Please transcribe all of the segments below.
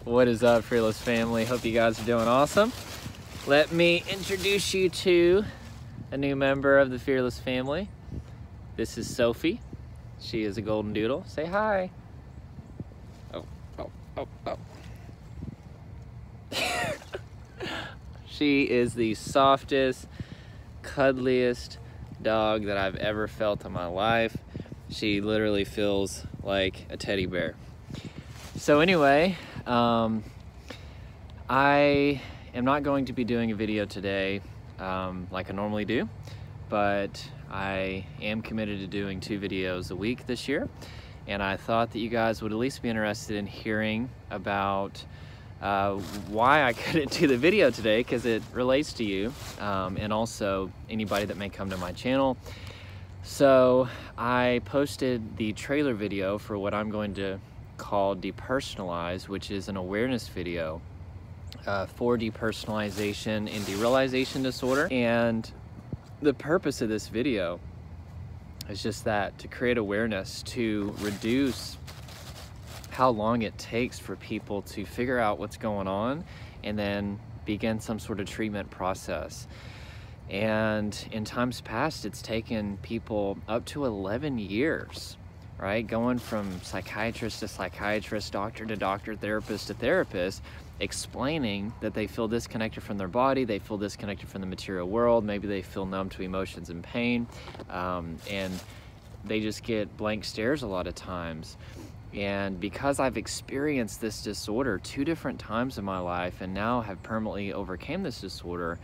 What is up, Fearless family? Hope you guys are doing awesome. Let me introduce you to a new member of the Fearless family. This is Sophie. She is a golden doodle. Say hi. Oh. She is the softest, cuddliest dog that I've ever felt in my life. She literally feels like a teddy bear. So anyway, I am not going to be doing a video today like I normally do, but I am committed to doing 2 videos a week this year, and I thought that you guys would at least be interested in hearing about why I couldn't do the video today, because it relates to you and also anybody that may come to my channel. So I posted the trailer video for what I'm going to call Depersonalize, which is an awareness video for depersonalization and derealization disorder. And the purpose of this video is just that, to create awareness, to reduce how long it takes for people to figure out what's going on and then begin some sort of treatment process. And in times past, it's taken people up to 11 years, right? Going from psychiatrist to psychiatrist, doctor to doctor, therapist to therapist, explaining that they feel disconnected from their body, they feel disconnected from the material world, maybe they feel numb to emotions and pain, and they just get blank stares a lot of times. And because I've experienced this disorder 2 different times in my life and now have permanently overcame this disorder,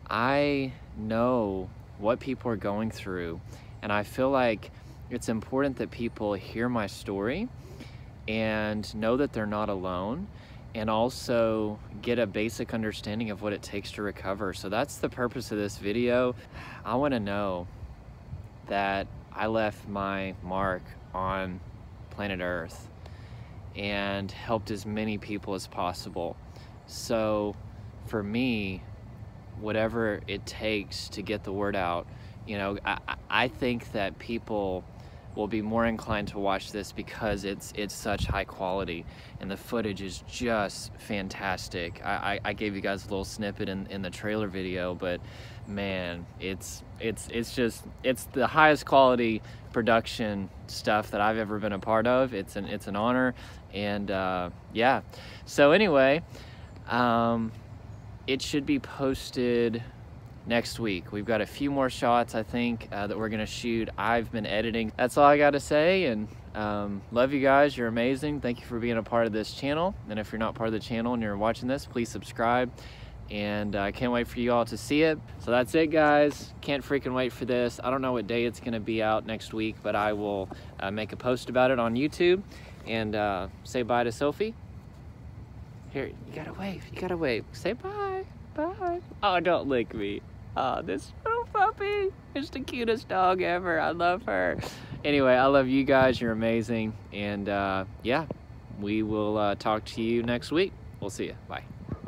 I know what people are going through, and I feel like it's important that people hear my story and know that they're not alone, and also get a basic understanding of what it takes to recover. So that's the purpose of this video. I want to know that I left my mark on planet Earth and helped as many people as possible. So for me, whatever it takes to get the word out, you know, I think that people will be more inclined to watch this because it's such high quality and the footage is just fantastic. I gave you guys a little snippet in the trailer video, but man, it's the highest quality production stuff that I've ever been a part of. It's an honor. And yeah, so anyway, it should be posted next week. We've got a few more shots, I think, that we're gonna shoot. I've been editing. That's all I gotta say, and love you guys. You're amazing. Thank you for being a part of this channel. And if you're not part of the channel and you're watching this, please subscribe. And I can't wait for you all to see it. So that's it, guys. Can't freaking wait for this. I don't know what day it's gonna be out next week, but I will make a post about it on YouTube. And say bye to Sophie. Here, you gotta wave. You gotta wave. Say bye. Bye. Oh, don't lick me. Oh, this little puppy is the cutest dog ever. I love her. Anyway, I love you guys. You're amazing. And yeah, we will talk to you next week. We'll see you. Bye.